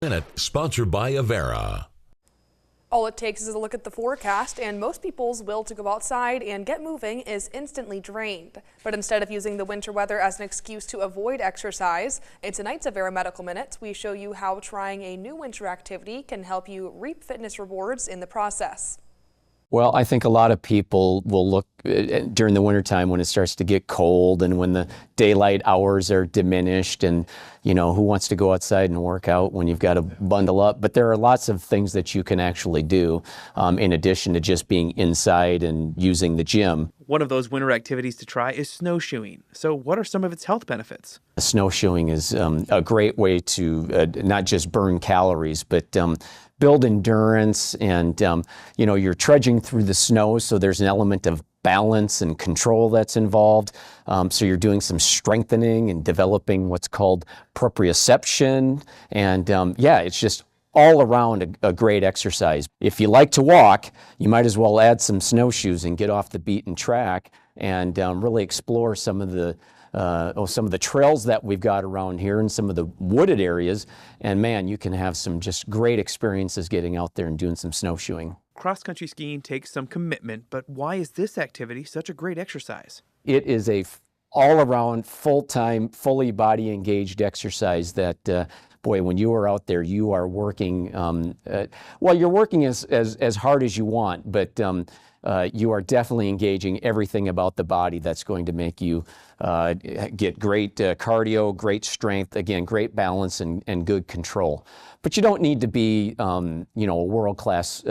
Minute, sponsored by Avera. All it takes is a look at the forecast, and most people's will to go outside and get moving is instantly drained. But instead of using the winter weather as an excuse to avoid exercise, in tonight's Avera Medical Minute, we show you how trying a new winter activity can help you reap fitness rewards in the process. Well, I think a lot of people will look during the wintertime when it starts to get cold and when the daylight hours are diminished, and who wants to go outside and work out when you've got to bundle up. But there are lots of things that you can actually do in addition to just being inside and using the gym. One of those winter activities to try is snowshoeing. So what are some of its health benefits? Snowshoeing is a great way to not just burn calories, but build endurance, and you're trudging through the snow, so there's an element of balance and control that's involved. So you're doing some strengthening and developing what's called proprioception, and it's just all around a great exercise. If you like to walk, you might as well add some snowshoes and get off the beaten track and really explore some of the trails that we've got around here and some of the wooded areas. And man, you can have some just great experiences getting out there and doing some snowshoeing. Cross-country skiing takes some commitment, but why is this activity such a great exercise? It is a all-around, full-time, fully body-engaged exercise that boy, when you are out there, you are working, you're working as hard as you want, but you are definitely engaging everything about the body that's going to make you get great cardio, great strength, again, great balance and good control. But you don't need to be, a world-class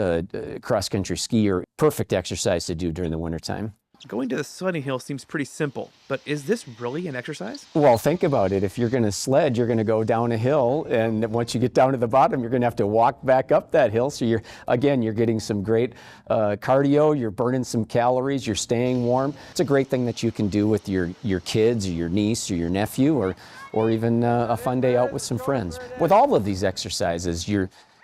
cross-country skier. Perfect exercise to do during the wintertime. Going to the sledding hill seems pretty simple, but is this really an exercise? Well, think about it. If you're going to sled, you're going to go down a hill, and once you get down to the bottom, you're going to have to walk back up that hill. So you're getting some great cardio, you're burning some calories, you're staying warm. It's a great thing that you can do with your kids or your niece or your nephew, or even a fun day out with some friends. With all of these exercises,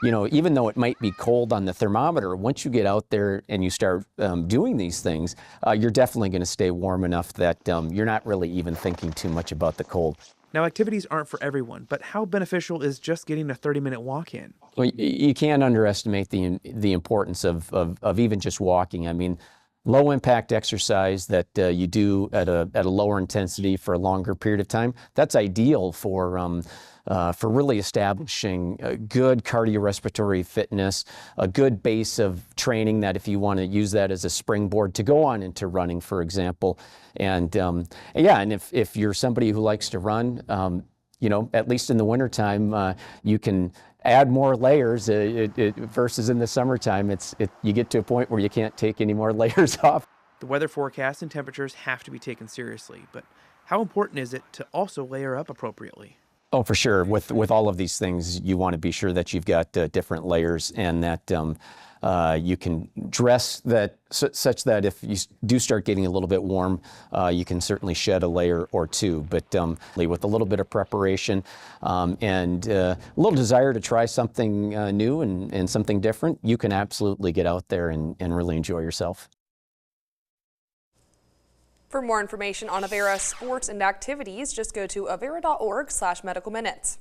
even though it might be cold on the thermometer, once you get out there and you start doing these things, you're definitely going to stay warm enough that you're not really even thinking too much about the cold. Now, activities aren't for everyone, but how beneficial is just getting a 30-minute walk in? Well, you can't underestimate the importance of even just walking. I mean, low impact exercise that you do at a lower intensity for a longer period of time, that's ideal for really establishing a good cardiorespiratory fitness, a good base of training that if you want to use that as a springboard to go on into running, for example. And if you're somebody who likes to run, at least in the wintertime, you can add more layers versus in the summertime. You get to a point where you can't take any more layers off. The weather forecast and temperatures have to be taken seriously, but how important is it to also layer up appropriately? Oh, for sure. With all of these things, you want to be sure that you've got different layers, and that you can dress that such that if you do start getting a little bit warm, you can certainly shed a layer or two. But with a little bit of preparation and a little desire to try something new and something different, you can absolutely get out there and really enjoy yourself. For more information on Avera sports and activities, just go to avera.org/medicalminutes.